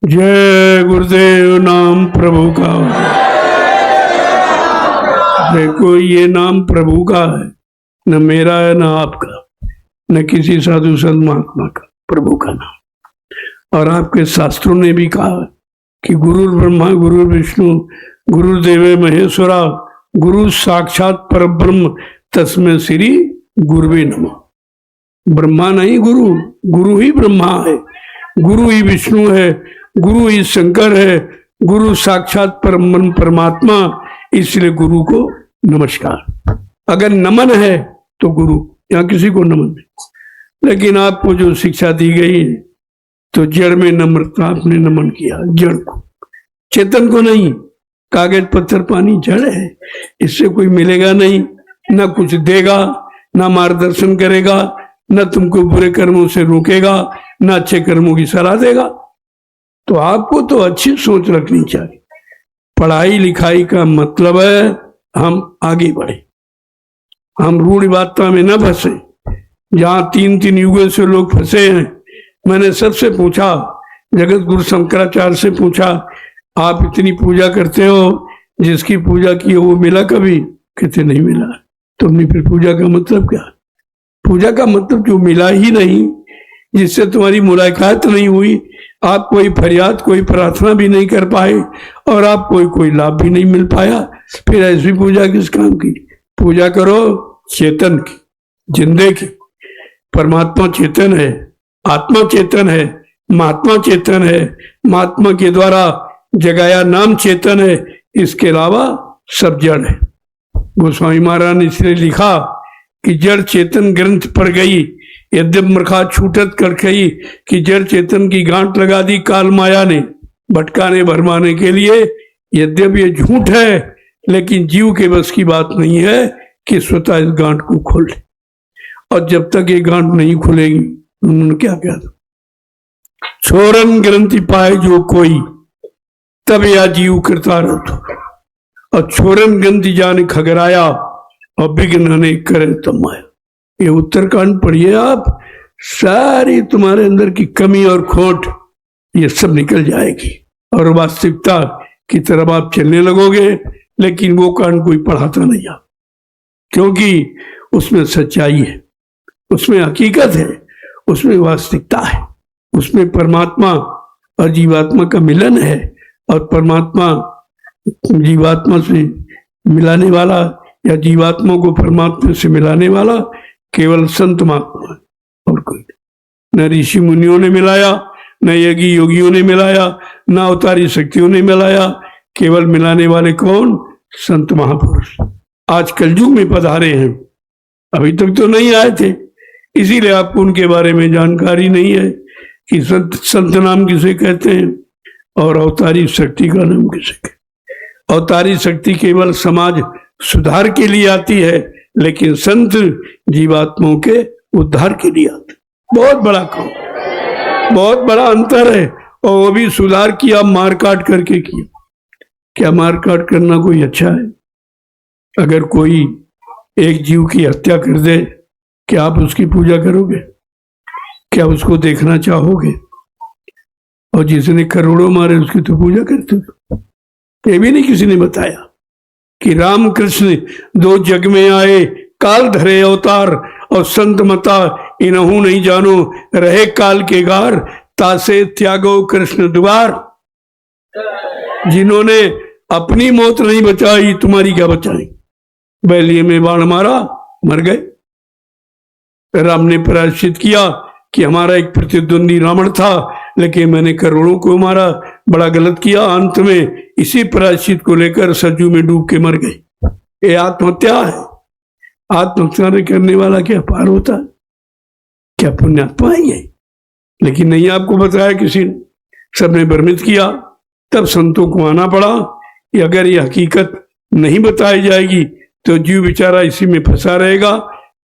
जय गुरुदेव। नाम प्रभु का। देखो ये नाम प्रभु का है, न मेरा है न आपका, न किसी साधु संत महात्मा का, प्रभु का नाम। और आपके शास्त्रों ने भी कहा कि गुरु ब्रह्मा गुरु विष्णु गुरुदेव महेश्वरा गुरु साक्षात परब्रह्म तस्मै श्री गुरुवे नमः। ब्रह्मा नहीं गुरु, गुरु ही ब्रह्मा है, गुरु ही विष्णु है, गुरु ही शंकर है, गुरु साक्षात परम परमात्मा, इसलिए गुरु को नमस्कार। अगर नमन है तो गुरु, यहाँ किसी को नमन नहीं। लेकिन आपको जो शिक्षा दी गई है तो जड़ में नम्रता आपने नमन किया, जड़ को, चेतन को नहीं। कागज पत्थर पानी जड़ है, इससे कोई मिलेगा नहीं, ना कुछ देगा, ना मार्गदर्शन करेगा, ना तुमको बुरे कर्मों से रोकेगा, ना अच्छे कर्मों की सलाह देगा। तो आपको तो अच्छी सोच रखनी चाहिए। पढ़ाई लिखाई का मतलब है हम आगे बढ़े, हम रूढ़िवादिता में न फंसे। जहां तीन तीन युगों से लोग फंसे हैं, मैंने सबसे पूछा, जगत गुरु शंकराचार्य से पूछा, आप इतनी पूजा करते हो, जिसकी पूजा की वो मिला कभी? कहते नहीं मिला। तुमने फिर पूजा का मतलब क्या? पूजा का मतलब जो मिला ही नहीं, जिससे तुम्हारी मुलाकात नहीं हुई, आप कोई फरियाद कोई प्रार्थना भी नहीं कर पाए और आप कोई लाभ भी नहीं मिल पाया, फिर ऐसी पूजा किस काम की? पूजा करो चेतन की, जिंदे की। परमात्मा चेतन है, आत्मा चेतन है, महात्मा चेतन है, महात्मा के द्वारा जगाया नाम चेतन है, इसके अलावा सब जड़ है। गोस्वामी महाराज ने इसलिए लिखा कि जड़ चेतन ग्रंथ पड़ गई, यद्यप मरखा छूटत कर गई, कि जड़ चेतन की गांठ लगा दी काल माया ने भटकाने भरमाने के लिए। यद्यप ये झूठ है, लेकिन जीव के बस की बात नहीं है कि स्वतः इस गांठ को खोल ले। और जब तक ये गांठ नहीं खुलेगी, उन्होंने क्या कहा था? छोरन ग्रंथि पाए जो कोई, तब या जीव करता रहता। और छोरन ग्रंथि जाने खगराया, और विघ्न ने करे तमाया। ये उत्तरकांड पढ़िए आप, सारी तुम्हारे अंदर की कमी और खोट ये सब निकल जाएगी और वास्तविकता की तरफ आप चलने लगोगे। लेकिन वो कांड कोई पढ़ाता नहीं आप, क्योंकि उसमें सच्चाई है, उसमें हकीकत है, उसमें वास्तविकता है, उसमें परमात्मा और जीवात्मा का मिलन है। और परमात्मा जीवात्मा से मिलाने वाला या जीवात्मा को परमात्मा से मिलाने वाला केवल संत महात्मा, और कोई न ऋषि मुनियों ने मिलाया, न यज्ञ योगियों ने मिलाया, न अवतारी शक्तियों ने मिलाया। केवल मिलाने वाले कौन? संत महापुरुष। आज कलयुग में पधारे हैं, अभी तक तो नहीं आए थे, इसीलिए आपको उनके बारे में जानकारी नहीं है कि संत नाम किसे कहते हैं और अवतारी शक्ति का नाम किसे कहते हैं। अवतारी शक्ति केवल समाज सुधार के लिए आती है, लेकिन संत जीवात्माओं के उद्धार के लिए आते। बहुत बड़ा काम, बहुत बड़ा अंतर है। और वो भी सुधार किया मार काट करके किया। क्या मार काट करना कोई अच्छा है? अगर कोई एक जीव की हत्या कर दे, क्या आप उसकी पूजा करोगे? क्या उसको देखना चाहोगे? और जिसने करोड़ों मारे उसकी तो पूजा करते हो। ये भी नहीं किसी ने बताया कि राम कृष्ण दो जग में आए, काल धरे अवतार, और संत मता इनहू नहीं जानो, रहे काल के गार, तासे त्यागो कृष्ण द्वार। जिन्होंने अपनी मौत नहीं बचाई, तुम्हारी क्या बचाई? बैलिए में बाण मारा, मर गए। राम ने प्रायश्चित किया कि हमारा एक प्रतिद्वंदी रावण था, लेकिन मैंने करोड़ों को मारा, बड़ा गलत किया। अंत में इसी प्रायश्चित को लेकर सरजू में डूब के मर गए। ये आत्महत्या है। आत्महत्या करने वाला क्या पार होता है? क्या पुण्यात्मा ही है? लेकिन नहीं आपको बताया किसी ने, सबने भ्रमित किया। तब संतों को आना पड़ा कि अगर ये हकीकत नहीं बताई जाएगी तो जीव बेचारा इसी में फंसा रहेगा